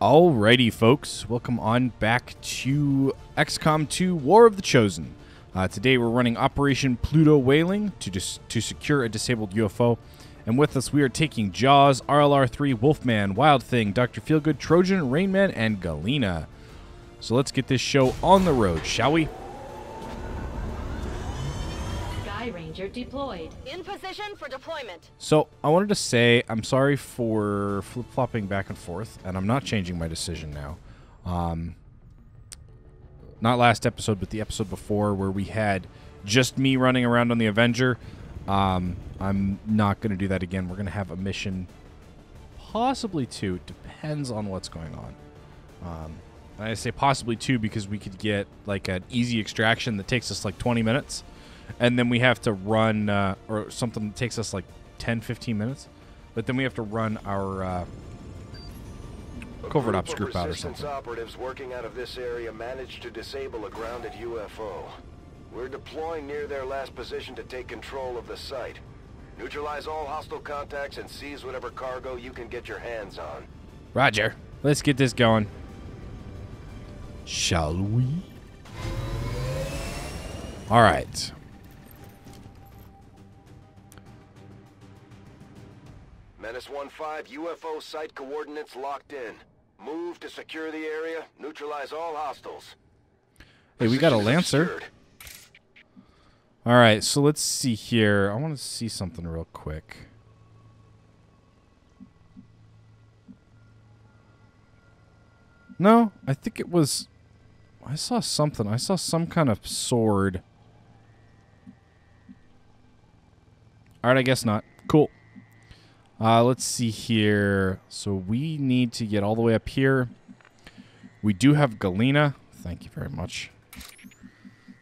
Alrighty, folks. Welcome on back to XCOM 2 War of the Chosen. Today we're running Operation Pluto Whaling to secure a disabled UFO. And with us we are taking Jaws, RLR-3, Wolfman, Wild Thing, Dr. Feelgood, Trojan, Rainman, and Galena. So let's get this show on the road, shall we? Sky Ranger deployed. In position for deployment. So I wanted to say I'm sorry for flip-flopping back and forth, and I'm not changing my decision now. Not last episode, but the episode before where we had just me running around on the Avenger. I'm not going to do that again. We're going to have a mission, possibly two. It depends on what's going on. And I say possibly two because we could get like an easy extraction that takes us like 20 minutes. And then we have to run, or something that takes us like 10, 15 minutes. But then we have to run our covert ops group out or something. Operatives working out of this area managed to disable a grounded UFO. We're deploying near their last position to take control of the site. Neutralize all hostile contacts and seize whatever cargo you can get your hands on. Roger. Let's get this going. Shall we? All right. Menace 1-5, UFO site coordinates locked in. Move to secure the area, neutralize all hostiles. Hey, we got a Lancer. Secured. All right, so let's see here. I want to see something real quick. No, I think it was... I saw something. I saw some kind of sword. All right, I guess not. Cool. Let's see here. So we need to get all the way up here. We do have Galena. Thank you very much.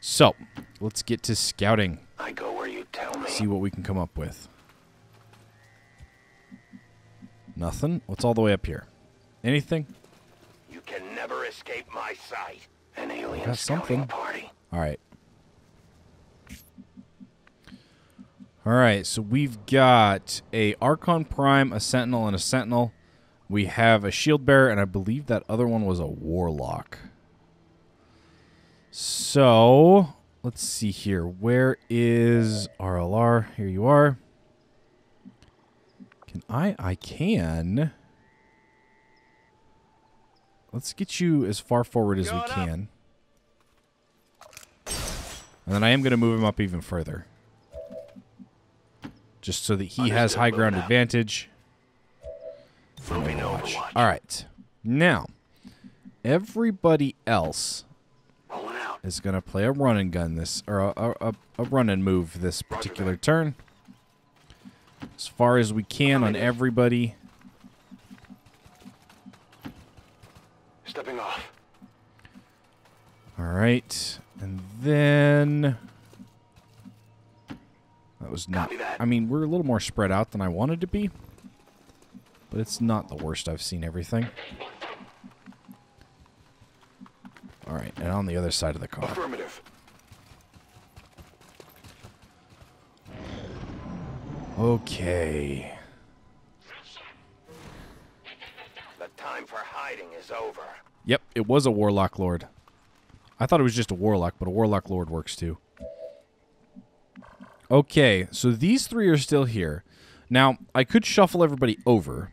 So, let's get to scouting. I go where you tell me. See what we can come up with. Nothing. What's all the way up here? Anything? You can never escape my sight. An alien Got something. party. All right. All right, so we've got a Archon Prime, a Sentinel, and a Sentinel. We have a Shield Bearer, and I believe that other one was a Warlock. So, let's see here. Where is RLR? Here you are. Can I can. Let's get you as far forward as we can. And then I am going to move him up even further. Just so that he has high ground advantage. Moving Overwatch. All right. Now, everybody else is going to play a run and gun this, or a run and move this particular turn. As far as we can on everybody. Stepping off. All right. And then... That was not... I mean, we're a little more spread out than I wanted to be. But it's not the worst I've seen everything. Alright, and on the other side of the car. Affirmative. Okay. The time for hiding is over. Yep, it was a Warlock Lord. I thought it was just a Warlock, but a Warlock Lord works too. Okay, so these three are still here. Now, I could shuffle everybody over.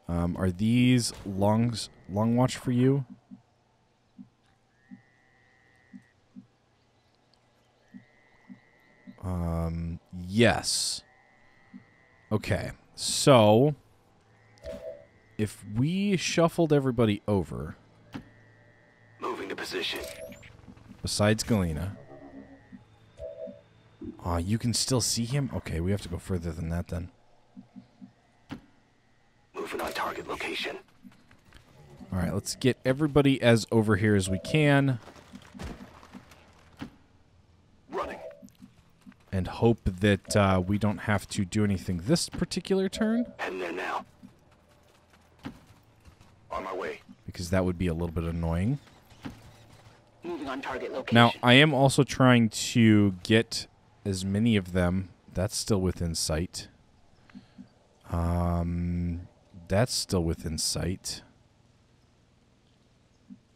Are these long watch for you? Yes. Okay, so if we shuffled everybody over, Moving to position. besides Galena. You can still see him? Okay, we have to go further than that then. Moving on target location. All right, let's get everybody as over here as we can. Running. And hope that we don't have to do anything this particular turn. Heading there now. On my way. Because that would be a little bit annoying. Moving on target location. Now, I am also trying to get as many of them. That's still within sight. That's still within sight.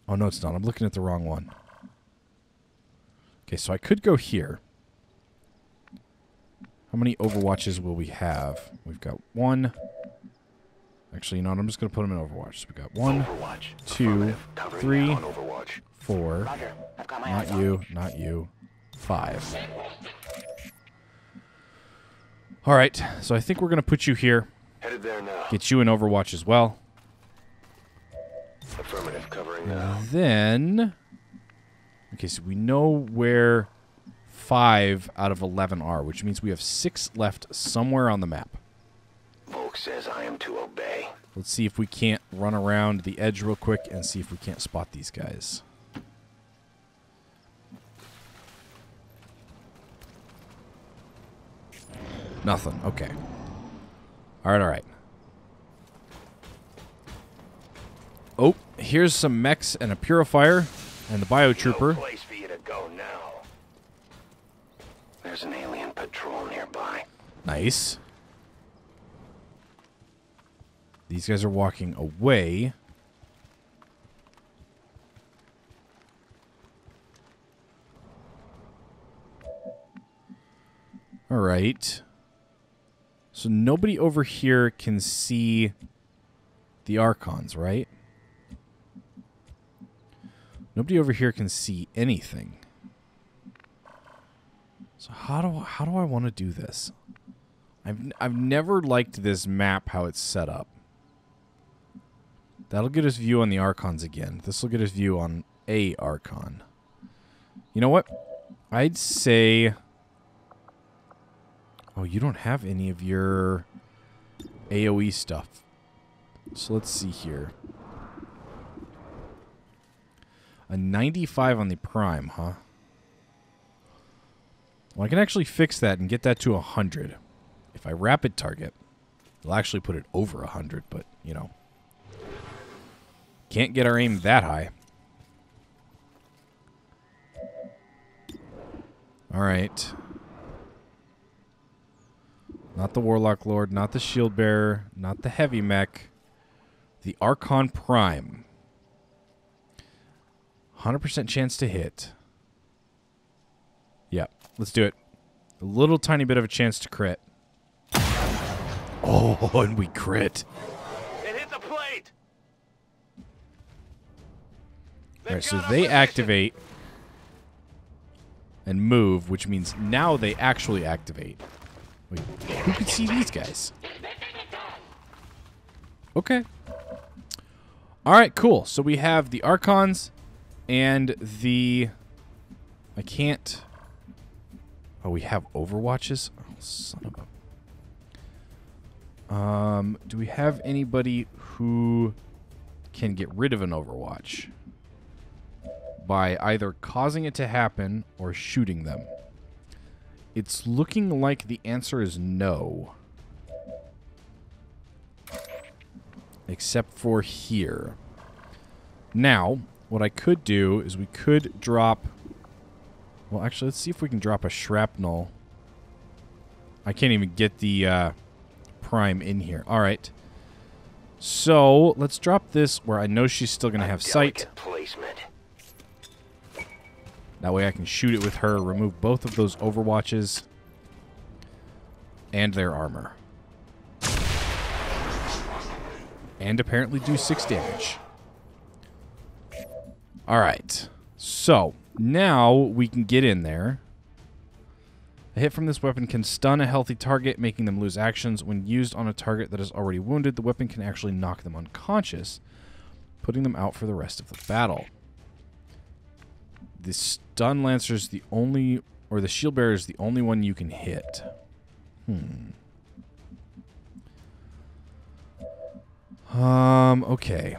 Oh, no, it's not. I'm looking at the wrong one. Okay, so I could go here. How many Overwatches will we have? We've got 1. Actually, you know what? I'm just going to put them in Overwatch. So we got 1, 2, 3, 4. Roger. I've got my Not eyes on you, not you. 5. All right, so I think we're going to put you here. Headed there now. Get you in Overwatch as well. Affirmative, covering now. Then, okay, so we know where 5 out of 11 are, which means we have 6 left somewhere on the map. Volk says I am to obey. Let's see if we can't run around the edge real quick and see if we can't spot these guys. Nothing. Okay. All right, all right. Oh, here's some mechs and a purifier and the biotrooper. No place for you to go now. There's an alien patrol nearby. Nice. These guys are walking away. All right. So nobody over here can see the Archons, right? Nobody over here can see anything. So how do I want to do this? I've never liked this map how it's set up. That'll get us view on the Archons again. This will get us view on a Archon. You know what? I'd say... Oh, you don't have any of your AoE stuff. So let's see here. A 95 on the Prime, huh? Well, I can actually fix that and get that to 100. If I rapid target, it'll actually put it over 100, but, you know. Can't get our aim that high. Alright. Not the Warlock Lord, not the Shield Bearer, not the Heavy Mech. The Archon Prime. 100% chance to hit. Yep, let's do it. A little tiny bit of a chance to crit. Oh, and we crit. It hit the plate. Alright, so they activate and move, which means now they actually activate. Wait, who could see these guys? Okay. Alright, cool. So we have the Archons and the... I can't... Oh, we have Overwatches? Oh, son of a... do we have anybody who can get rid of an Overwatch by either causing it to happen or shooting them? It's looking like the answer is no. Except for here. Now, what I could do is we could drop... Well, actually, let's see if we can drop a shrapnel. I can't even get the Prime in here. All right. So, let's drop this where I know she's still going to have sight. Placement. That way I can shoot it with her, remove both of those Overwatches and their armor. And apparently do 6 damage. Alright. So, now we can get in there. A hit from this weapon can stun a healthy target, making them lose actions. When used on a target that is already wounded, the weapon can actually knock them unconscious, putting them out for the rest of the battle. The Stun Lancer is the only, or the Shield Bearer is the only one you can hit. Okay.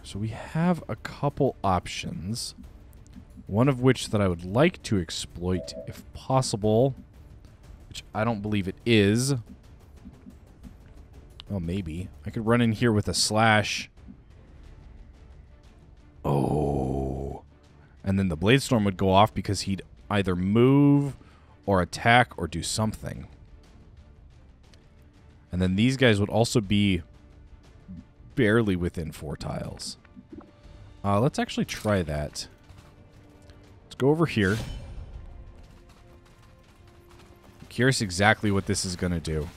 So we have a couple options. One of which that I would like to exploit if possible, which I don't believe it is. Oh, maybe. I could run in here with a slash. Oh. And then the Blade Storm would go off because he'd either move or attack or do something. And then these guys would also be barely within 4 tiles. Let's actually try that. Let's go over here. I'm curious exactly what this is going to do.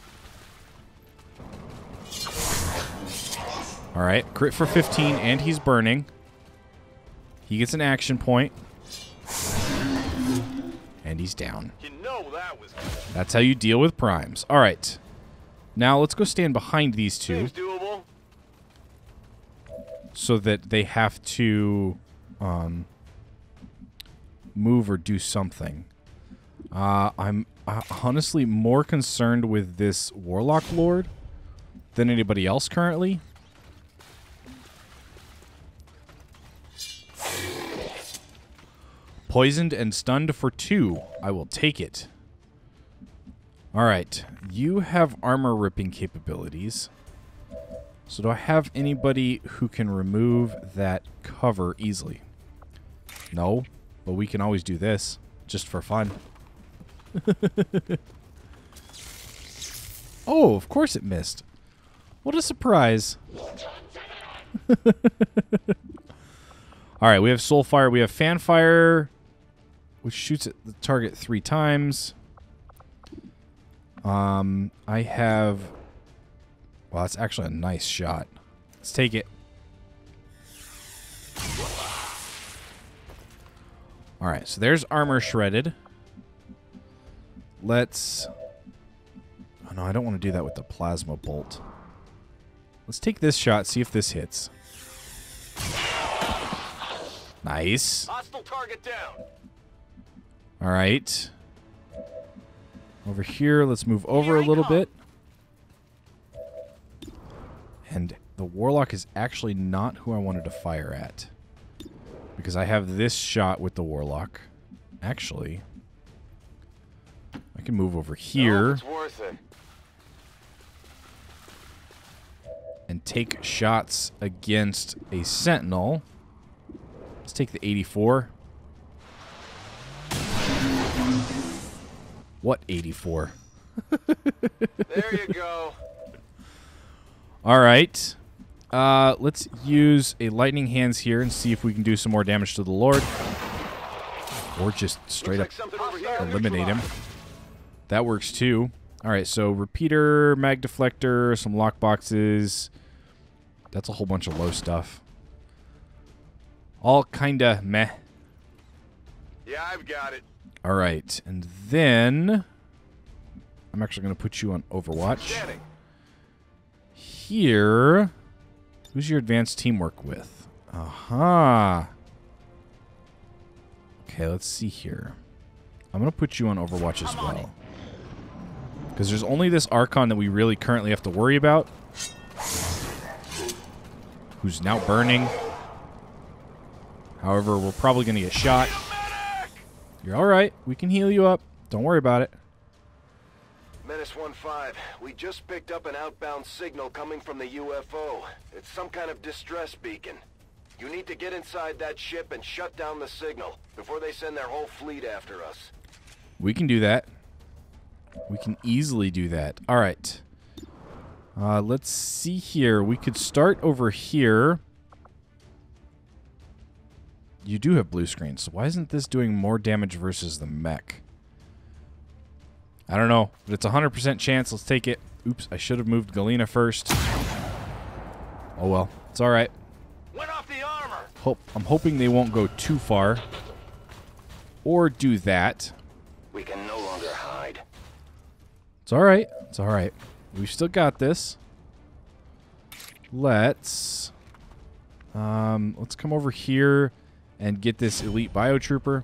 Alright, crit for 15, and he's burning. He gets an action point. And he's down. You know that was That's how you deal with primes. Alright. Now let's go stand behind these two. seems doable. So that they have to move or do something. I'm honestly more concerned with this Warlock Lord than anybody else currently. Poisoned and stunned for 2. I will take it. Alright. You have armor ripping capabilities. So do I have anybody who can remove that cover easily? No, but we can always do this, just for fun. Oh, of course it missed. What a surprise. Alright, we have Soulfire, we have Fanfire, which shoots at the target 3 times. I have... Well, that's actually a nice shot. Let's take it. Alright, so there's armor shredded. Let's... Oh, no, I don't want to do that with the plasma bolt. Let's take this shot, see if this hits. Nice. Hostile target down. Alright. Over here, let's move over a little bit. And the Warlock is actually not who I wanted to fire at. Because I have this shot with the Warlock. Actually, I can move over here. Oh, it's worth it. And take shots against a Sentinel. Let's take the 84. What 84? There you go. All right. Let's use a Lightning Hands here and see if we can do some more damage to the Lord. Or just straight up eliminate him. That works too. All right, so Repeater, Mag Deflector, some lockboxes. That's a whole bunch of low stuff. All kind of meh. Yeah, I've got it. All right, and then I'm actually going to put you on Overwatch. Standing. Here, who's your advanced teamwork with? Aha. Okay, let's see here. I'm going to put you on Overwatch as well. Because there's only this Archon that we really currently have to worry about. Who's now burning. However, we're probably going to get shot. You're alright. We can heal you up. Don't worry about it. Menace 1-5, we just picked up an outbound signal coming from the UFO. It's some kind of distress beacon. You need to get inside that ship and shut down the signal before they send their whole fleet after us. We can do that. We can easily do that. Alright. Let's see here. We could start over here. You do have blue screen, so why isn't this doing more damage versus the mech? I don't know, but it's a 100% chance. Let's take it. Oops, I should have moved Galena first. Oh well, it's alright. Went off the armor. I'm hoping they won't go too far. Or do that. We can no longer hide. It's alright. It's alright. We've still got this. Let's come over here and get this elite biotrooper.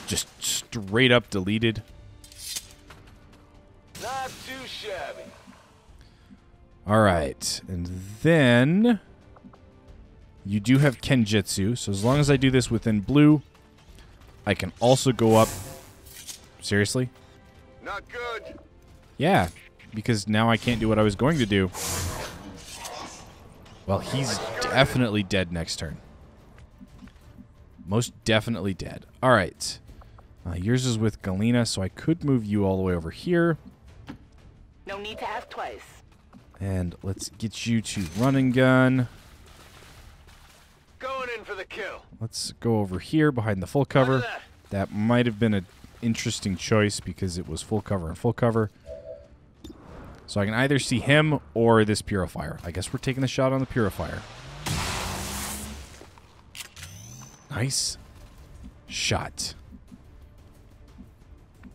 Just straight up deleted. Not too shabby. Alright, and then you do have Kenjutsu, so as long as I do this within blue, I can also go up. Seriously? Not good. Yeah, because now I can't do what I was going to do. Well, he's definitely dead next turn. Most definitely dead. Alright. Yours is with Galena, so I could move you all the way over here. No need to ask twice. And let's get you to run and gun. Going in for the kill. Let's go over here behind the full cover. That might have been an interesting choice because it was full cover and full cover. So I can either see him or this purifier. I guess we're taking the shot on the purifier. Nice shot.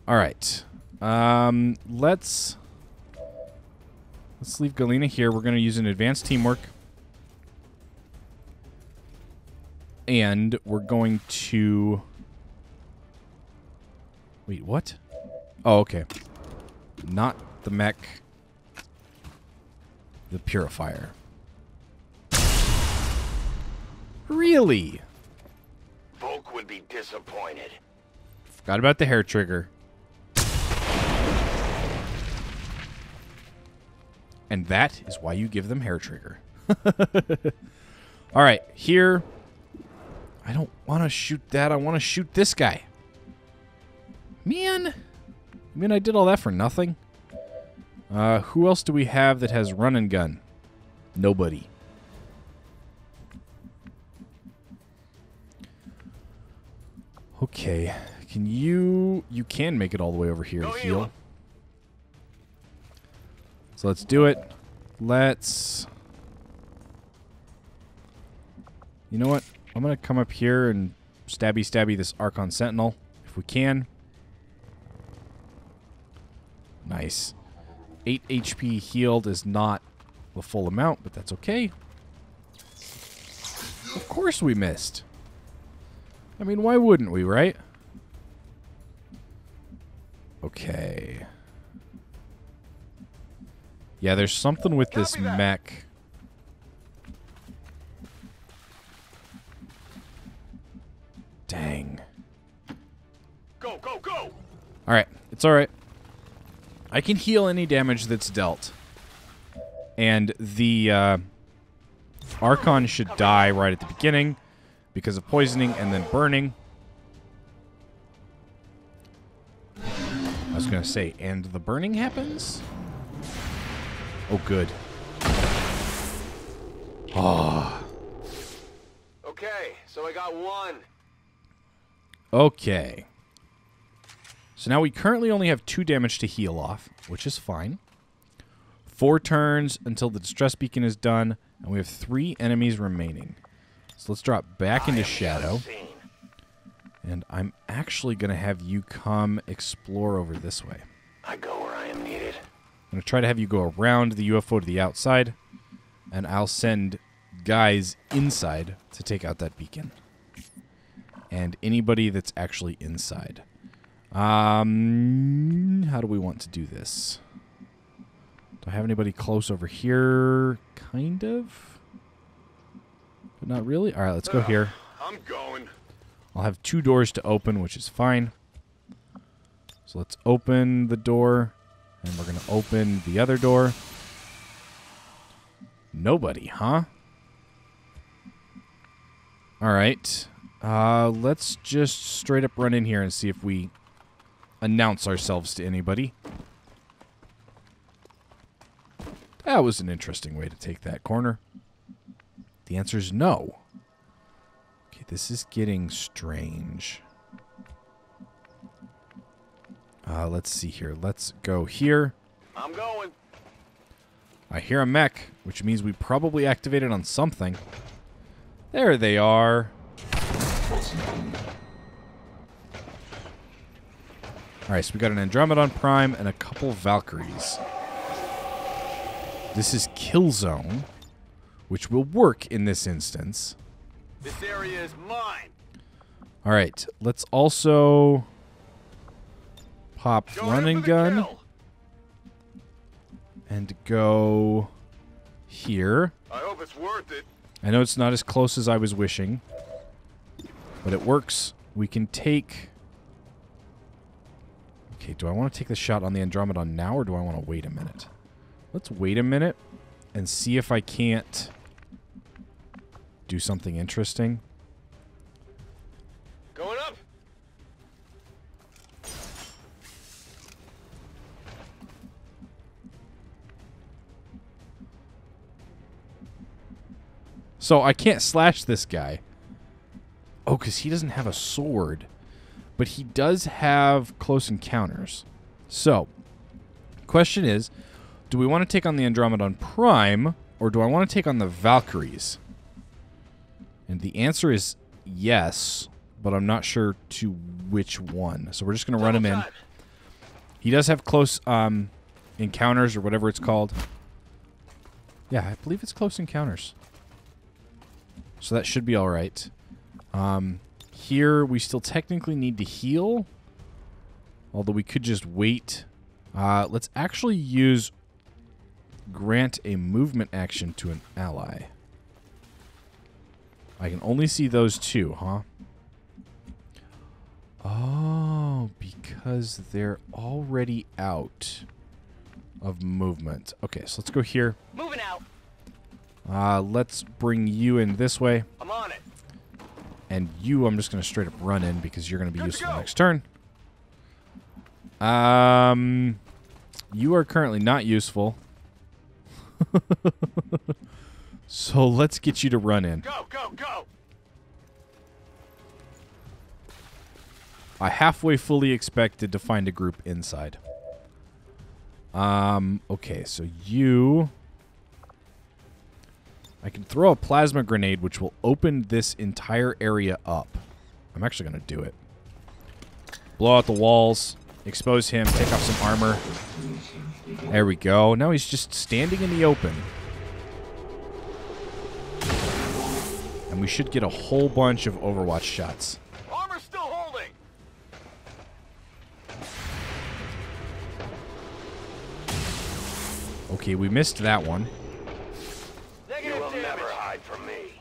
All right. Let's leave Galena here. We're going to use an advanced teamwork. And we're going to... Wait, what? Oh, okay. Not the mech. The purifier. Really? Volk would be disappointed. Forgot about the hair trigger. And that is why you give them hair trigger. All right, here. I don't want to shoot that. I want to shoot this guy. Man. I mean, I did all that for nothing. Who else do we have that has run and gun? Nobody. Okay. Can you... You can make it all the way over here to heal. So let's do it. Let's... You know what? I'm going to come up here and stabby this Archon Sentinel, if we can. Nice. 8 HP healed is not the full amount, but that's okay. Of course we missed. I mean, why wouldn't we, right? Okay. Yeah, there's something with this mech. Dang. Go, go, go! Alright, it's alright. I can heal any damage that's dealt. And the Archon should die right at the beginning because of poisoning and then burning. I was going to say, and the burning happens? Oh, good. Oh. Okay, so I got one. Okay. So now we currently only have 2 damage to heal off, which is fine. 4 turns until the distress beacon is done, and we have 3 enemies remaining. So let's drop back into Shadow. And I'm actually going to have you come explore over this way. I go where I am needed. I'm going to try to have you go around the UFO to the outside, and I'll send guys inside to take out that beacon. And anybody that's actually inside. How do we want to do this? Do I have anybody close over here? Kind of. But not really. All right, let's go here. I'm going. I'll have 2 doors to open, which is fine. So let's open the door. And we're going to open the other door. Nobody, huh? All right. Let's just straight up run in here and see if we announce ourselves to anybody. That was an interesting way to take that corner. The answer is no. Okay, this is getting strange. Let's see here. Let's go here. I'm going. I hear a mech, which means we probably activated on something. There they are. Alright, so we got an Andromedon Prime and a couple Valkyries. This is Kill Zone, which will work in this instance. This area is mine. Alright, let's also pop run and gun and go here. I hope it's worth it. I know it's not as close as I was wishing, but it works. We can take... Okay, do I want to take the shot on the Andromedon now, or do I want to wait a minute? Let's wait a minute and see if I can't do something interesting. Going up. So I can't slash this guy. Oh, because he doesn't have a sword. But he does have close encounters. So, question is, do we want to take on the Andromedon Prime, or do I want to take on the Valkyries? And the answer is yes, but I'm not sure to which one. So we're just going to run him in. He does have close encounters, or whatever it's called. Yeah, I believe it's close encounters. So that should be all right. Here, we still technically need to heal. Although we could just wait. Let's actually use grant a movement action to an ally. I can only see those two, huh? Oh, because they're already out of movement. Okay, so let's go here. Moving out. Let's bring you in this way. I'm on it. And you, I'm just going to straight up run in because you're going to be useful next turn. You are currently not useful. So let's get you to run in. Go, go, go. I halfway fully expected to find a group inside. Okay, so you... I can throw a plasma grenade, which will open this entire area up. I'm actually going to do it. Blow out the walls, expose him, take off some armor. There we go. Now he's just standing in the open. And we should get a whole bunch of Overwatch shots. Armor's still holding. Okay, we missed that one. You will never hide from me.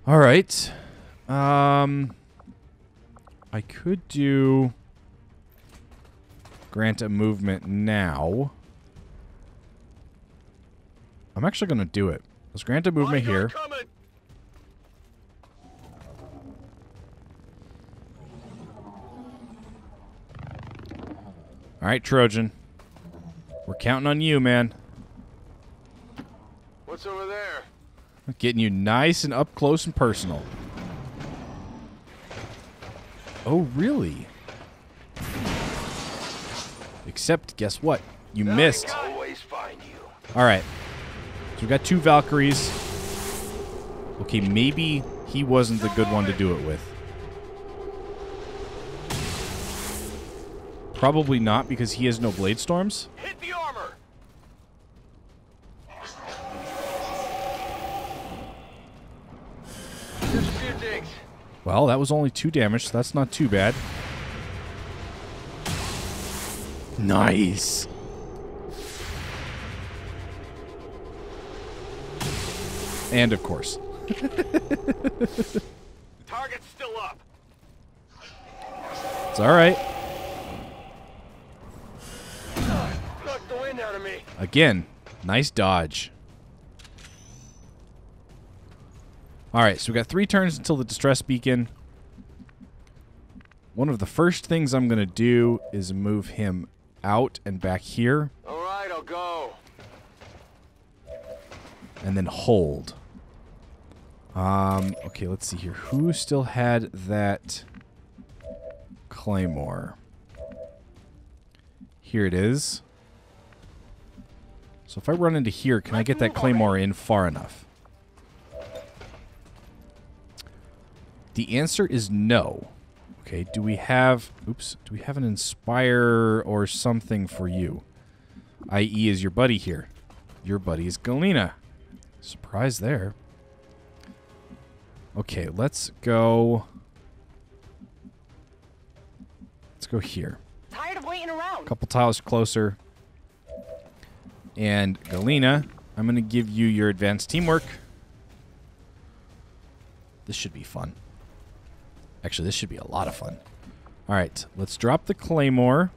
All right. I could do grant a movement now. I'm actually going to do it. Let's grant a movement here. All right, Trojan. We're counting on you, man. What's over there? Getting you nice and up close and personal. Oh, really? Except, guess what? You missed. Always find you. All right. So we got 2 Valkyries. Okay, maybe he wasn't the good one to do it with. Probably not, because he has no Blade Storms. Hit the armor. There's a few digs. Well, that was only 2 damage, so that's not too bad. Nice. And of course. Target's still up. It's all right. Knocked the wind out of me. Again, nice dodge. All right, so we got 3 turns until the distress beacon. One of the first things I'm going to do is move him out and back here. All right, I'll go. And then hold. Okay, let's see here. Who still had that claymore? Here it is. So if I run into here, can I get that claymore in far enough? The answer is no. Okay, do we have... Oops. Do we have an Inspire or something for you? I.e. is your buddy here. Your buddy is Galena. Surprise there. Okay, let's go... Let's go here. Tired of waiting around. A couple tiles closer. And Galena, I'm going to give you your advanced teamwork. This should be fun. Actually, this should be a lot of fun. All right, let's drop the claymore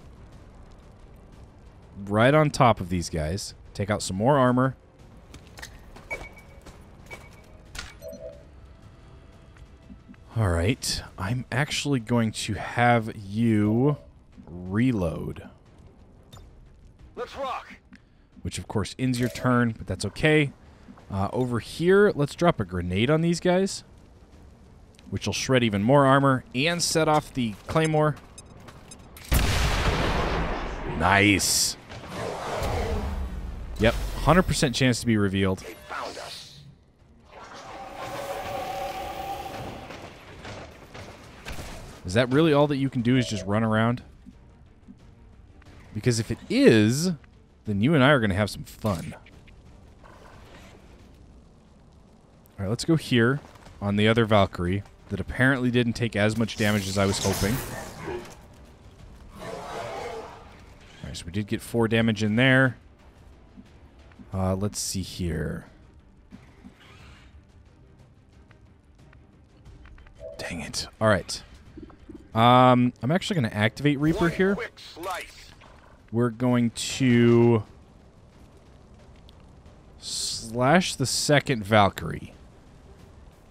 right on top of these guys. Take out some more armor. All right, I'm actually going to have you reload. Let's rock. Which, of course, ends your turn, but that's okay. Over here, let's drop a grenade on these guys, which will shred even more armor and set off the claymore. Nice. Yep, 100% chance to be revealed. They found us. Is that really all that you can do is just run around? Because if it is, then you and I are going to have some fun. All right, let's go here on the other Valkyrie that apparently didn't take as much damage as I was hoping. All right, so we did get 4 damage in there. Let's see here. Dang it. All right. I'm actually going to activate Reaper here. Quick slice. We're going to slash the second Valkyrie.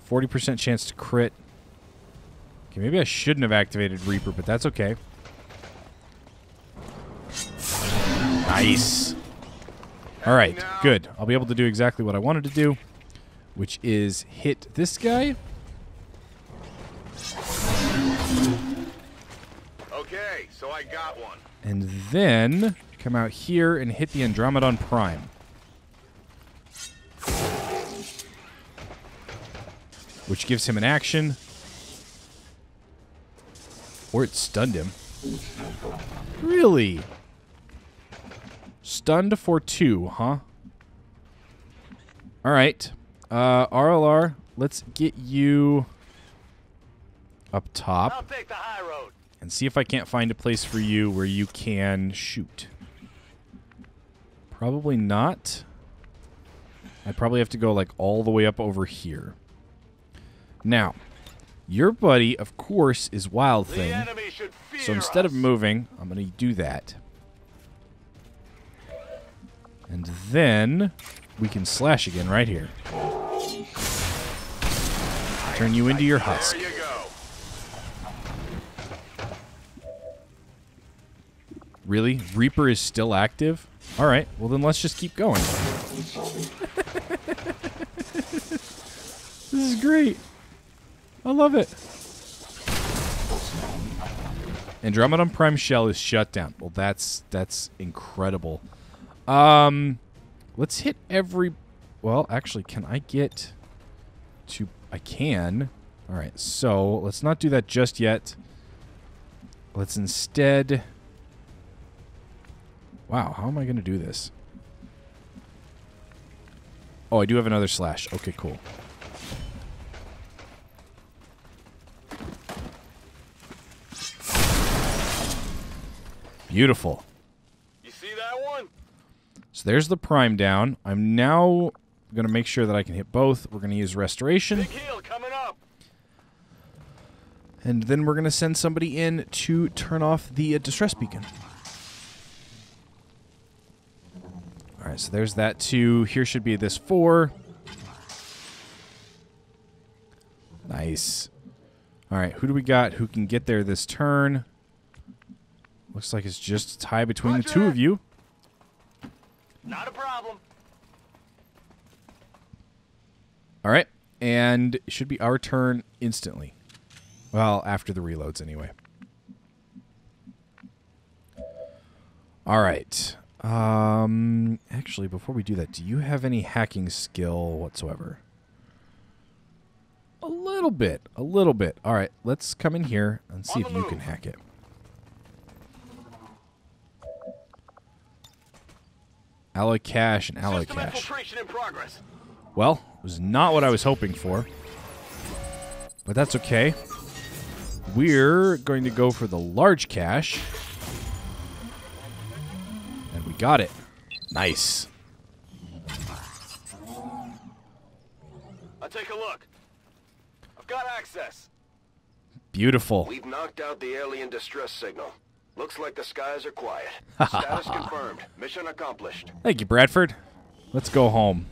40% chance to crit. Okay, maybe I shouldn't have activated Reaper, but that's okay. Nice. All right, good. I'll be able to do exactly what I wanted to do, which is hit this guy. Okay, so I got one. And then come out here and hit the Andromedon Prime. Which gives him an action. Or it stunned him. Really? Stunned for 2, huh? Alright. RLR, let's get you up top. I'll take the high road. And see if I can't find a place for you where you can shoot. Probably not. I'd probably have to go like all the way up over here. Now, your buddy, of course, is Wild Thing. The enemy should fear So instead of us. moving, I'm going to do that. And then we can slash again right here. Turn you into your husk. There you go. Really? Reaper is still active? All right. Well, then let's just keep going. This is great. I love it. Andromedon Prime Shell is shut down. Well, that's incredible. Let's hit every... Well, actually, can I get to... I can. All right, so let's not do that just yet. Let's instead... Wow, how am I going to do this? Oh, I do have another slash. Okay, cool. Beautiful. You see that one? So there's the prime down. I'm now going to make sure that I can hit both. We're going to use restoration. Big heal coming up. And then we're going to send somebody in to turn off the distress beacon. All right, so there's that 2. Here should be this 4. Nice. All right, who do we got who can get there this turn? Looks like it's just a tie between the 2 of you. Not a problem. All right, and it should be our turn instantly. Well, after the reloads anyway. All right. Actually, before we do that, do you have any hacking skill whatsoever? A little bit. A little bit. All right, let's come in here and see if you can hack it. Alloy cache and alloy System cache. infiltration in progress. Well, it was not what I was hoping for. But that's okay. We're going to go for the large cache. And we got it. Nice. I'll take a look. I've got access. Beautiful. We've knocked out the alien distress signal. Looks like the skies are quiet. Status confirmed. Mission accomplished. Thank you, Bradford. Let's go home.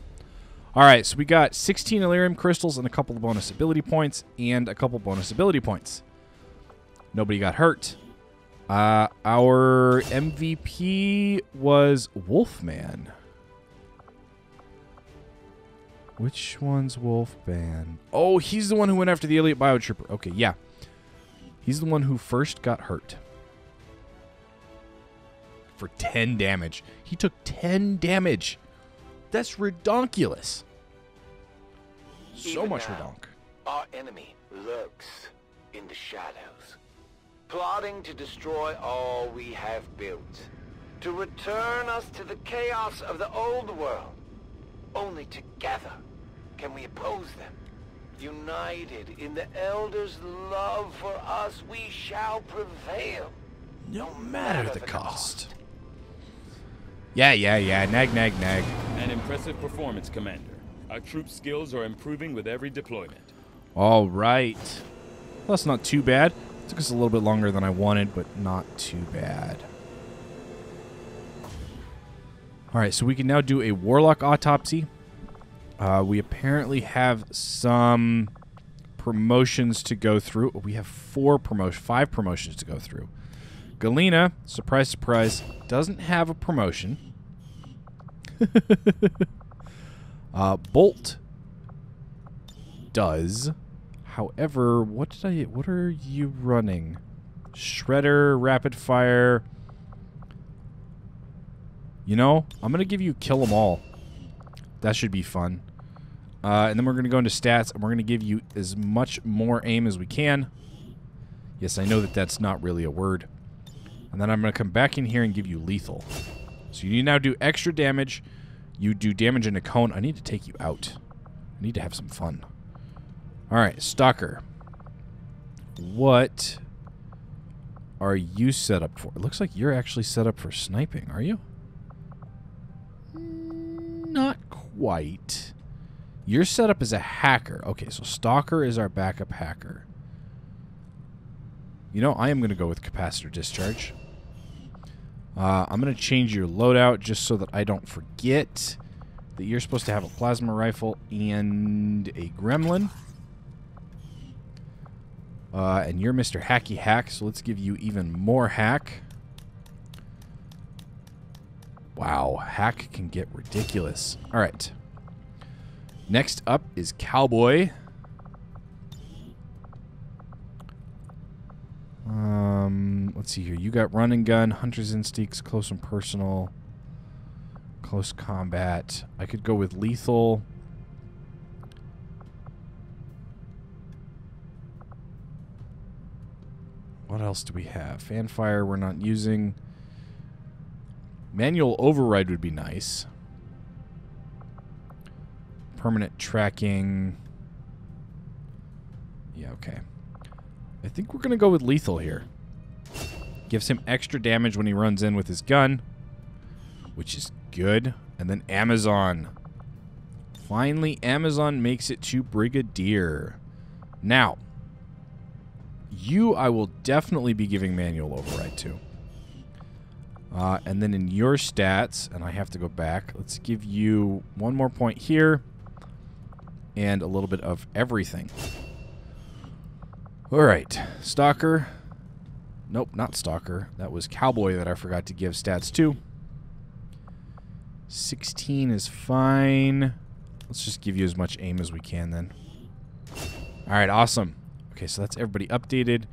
All right, so we got 16 Elerium crystals and a couple of bonus ability points and a couple bonus ability points. Nobody got hurt. Our MVP was Wolfman. Which one's Wolfband? Oh, he's the one who went after the Elite Biotrooper. Okay, yeah. He's the one who first got hurt. For 10 damage. He took 10 damage. That's redonkulous. So Even much now, redonk. Our enemy lurks in the shadows, plotting to destroy all we have built, to return us to the chaos of the old world. Only together can we oppose them. United in the Elders' love for us, we shall prevail. No matter the cost. Yeah. Nag. An impressive performance, Commander. Our troops' skills are improving with every deployment. All right. Well, that's not too bad. It took us a little bit longer than I wanted, but not too bad. All right, so we can now do a Warlock autopsy. We apparently have some promotions to go through. We have 5 promotions to go through. Galena, surprise, surprise, doesn't have a promotion. Bolt does. However, what are you running? Shredder, rapid fire. You know, I'm going to give you kill 'em all. That should be fun. And then we're going to go into stats, and we're going to give you as much more aim as we can. Yes, I know that that's not really a word. And then I'm going to come back in here and give you lethal. So you now do extra damage. You do damage in a cone. I need to take you out. I need to have some fun. All right, Stalker. What are you set up for? It looks like you're actually set up for sniping, are you? Not quite. You're set up as a hacker. Okay, so Stalker is our backup hacker. You know, I am going to go with capacitor discharge. I'm going to change your loadout just so that I don't forget that you're supposed to have a plasma rifle and a gremlin. And you're Mr. Hacky Hack, so let's give you even more hack. Wow, hack can get ridiculous. All right. Next up is Cowboy. Let's see here. You got run and gun, hunter's instincts, close and personal, close combat. I could go with lethal. What else do we have? Fanfire we're not using. Manual override would be nice. Permanent tracking. Yeah, okay. I think we're going to go with lethal here. Gives him extra damage when he runs in with his gun, which is good. And then Amazon. Finally, Amazon makes it to Brigadier. Now, you I will definitely be giving manual override to. And then in your stats, and I have to go back, let's give you 1 more point here and a little bit of everything. All right, Stalker. Nope, not Stalker. That was Cowboy that I forgot to give stats to. 16 is fine. Let's just give you as much aim as we can then. All right, awesome. Okay, so that's everybody updated.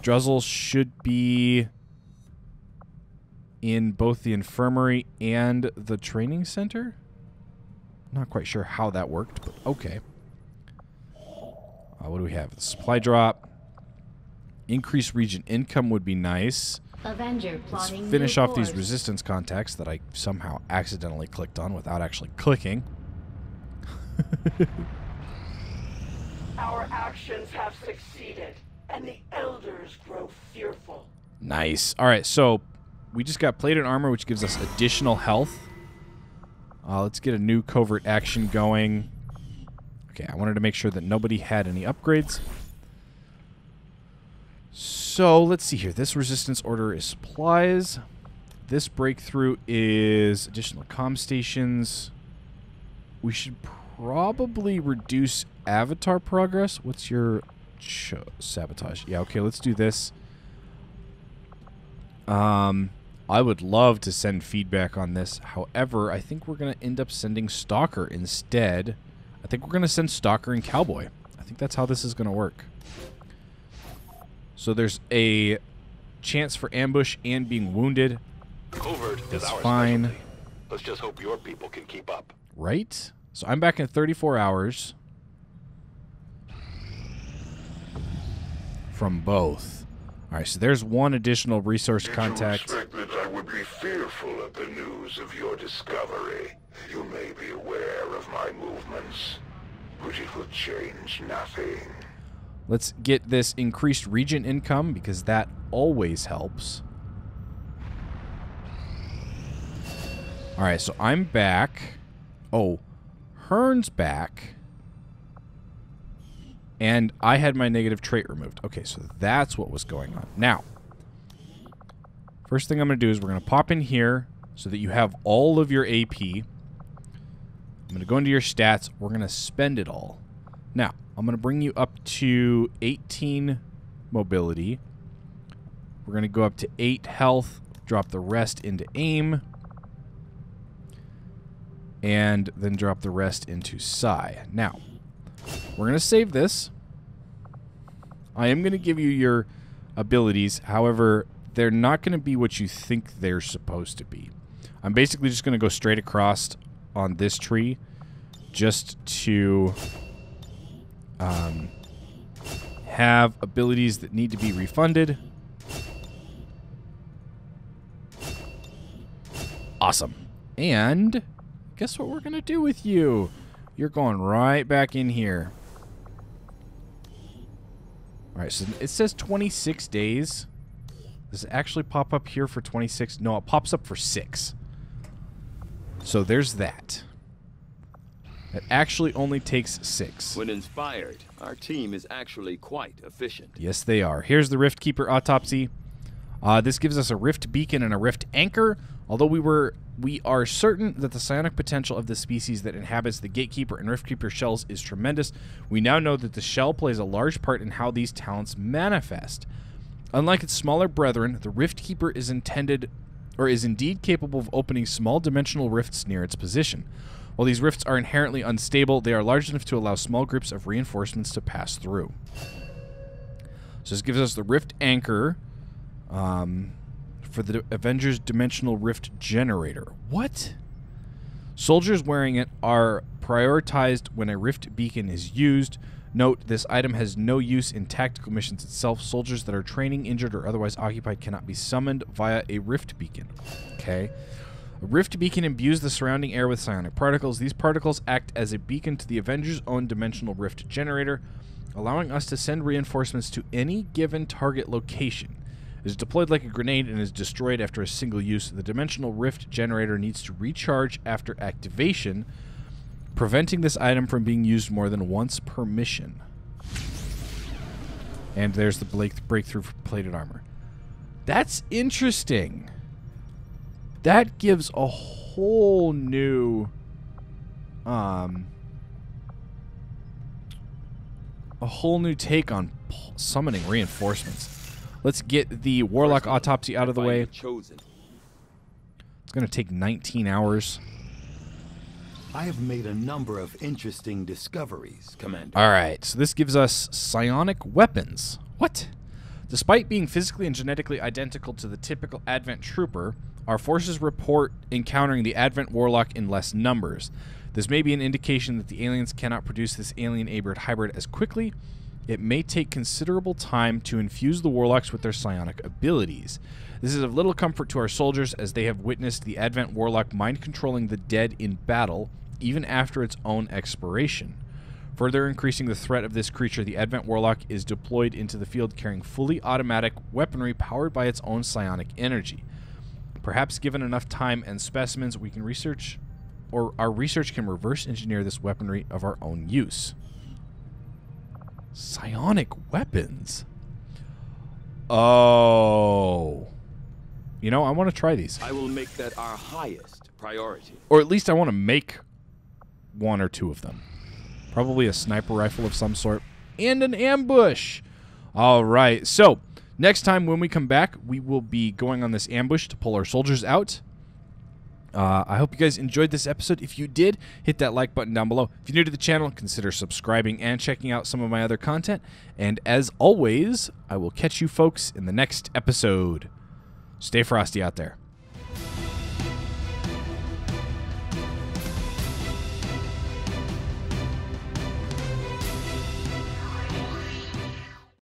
Druzzle should be in both the infirmary and the training center. Not quite sure how that worked, but okay. What do we have? The supply drop. Increased region income would be nice. Avenger Let's plotting finish new off these course. resistance contacts that I somehow accidentally clicked on without actually clicking. Our actions have succeeded, and the elders grow fearful. Nice. All right, so we just got plated armor, which gives us additional health. Let's get a new covert action going. Okay, I wanted to make sure that nobody had any upgrades. So let's see here. This resistance order is supplies. This breakthrough is additional comm stations. We should probably reduce avatar progress. What's your sabotage? Yeah, okay, let's do this. I would love to send feedback on this. However, I think we're going to end up sending Stalker instead. I think we're going to send Stalker and Cowboy. I think that's how this is going to work. So there's a chance for ambush and being wounded. Covert is That's our fine. specialty. Let's just hope your people can keep up. Right? So I'm back in 34 hours. From both. All right, so there's one additional resource contact. Did you expect that I would be fearful of the news of your discovery? You may be aware of my movements, but it will change nothing. Let's get this increased region income because that always helps. All right, so I'm back. Oh, Hearn's back. And I had my negative trait removed. Okay, so that's what was going on. Now, first thing I'm going to do is we're going to pop in here so that you have all of your AP. I'm going to go into your stats. We're going to spend it all. Now, I'm going to bring you up to 18 mobility. We're going to go up to 8 health, drop the rest into aim, and then drop the rest into psi. Now, we're going to save this. I am going to give you your abilities. However, they're not going to be what you think they're supposed to be. I'm basically just going to go straight across on this tree just to have abilities that need to be refunded. Awesome. And guess what we're going to do with you? You're going right back in here. All right, so it says 26 days. Does it actually pop up here for 26? No, it pops up for 6. So there's that. It actually only takes 6. When inspired, our team is actually quite efficient. Yes, they are. Here's the Rift Keeper autopsy. This gives us a Rift Beacon and a Rift Anchor. Although we are certain that the psionic potential of the species that inhabits the Gatekeeper and Rift Keeper shells is tremendous, we now know that the shell plays a large part in how these talents manifest. Unlike its smaller brethren, the Rift Keeper is indeed capable of opening small dimensional rifts near its position. While these rifts are inherently unstable, they are large enough to allow small groups of reinforcements to pass through. So this gives us the Rift Anchor for the Avengers Dimensional Rift Generator. What? Soldiers wearing it are prioritized when a Rift Beacon is used. Note, this item has no use in tactical missions itself. Soldiers that are training, injured, or otherwise occupied cannot be summoned via a Rift Beacon. Okay. A Rift Beacon imbues the surrounding air with psionic particles. These particles act as a beacon to the Avengers' own Dimensional Rift Generator, allowing us to send reinforcements to any given target location. It is deployed like a grenade and is destroyed after a single use. The Dimensional Rift Generator needs to recharge after activation, preventing this item from being used more than once per mission. And there's the breakthrough for plated armor. That's interesting. That gives a whole new take on summoning reinforcements. Let's get the Warlock autopsy out of the way. It's going to take 19 hours. I have made a number of interesting discoveries, Commander. All right, so this gives us psionic weapons. What? Despite being physically and genetically identical to the typical Advent trooper, our forces report encountering the Advent Warlock in less numbers. This may be an indication that the aliens cannot produce this alien-abert hybrid as quickly. It may take considerable time to infuse the Warlocks with their psionic abilities. This is of little comfort to our soldiers, as they have witnessed the Advent Warlock mind-controlling the dead in battle, even after its own expiration. Further increasing the threat of this creature, the Advent Warlock is deployed into the field carrying fully automatic weaponry powered by its own psionic energy. Perhaps given enough time and specimens, we can research, or our research can reverse engineer this weaponry of our own use. Psionic weapons? Oh. You know, I want to try these. I will make that our highest priority. Or at least I want to make one or two of them. Probably a sniper rifle of some sort. And an ambush. All right. So, next time when we come back, we will be going on this ambush to pull our soldiers out. I hope you guys enjoyed this episode. If you did, hit that like button down below. If you're new to the channel, consider subscribing and checking out some of my other content. And as always, I will catch you folks in the next episode. Stay frosty out there.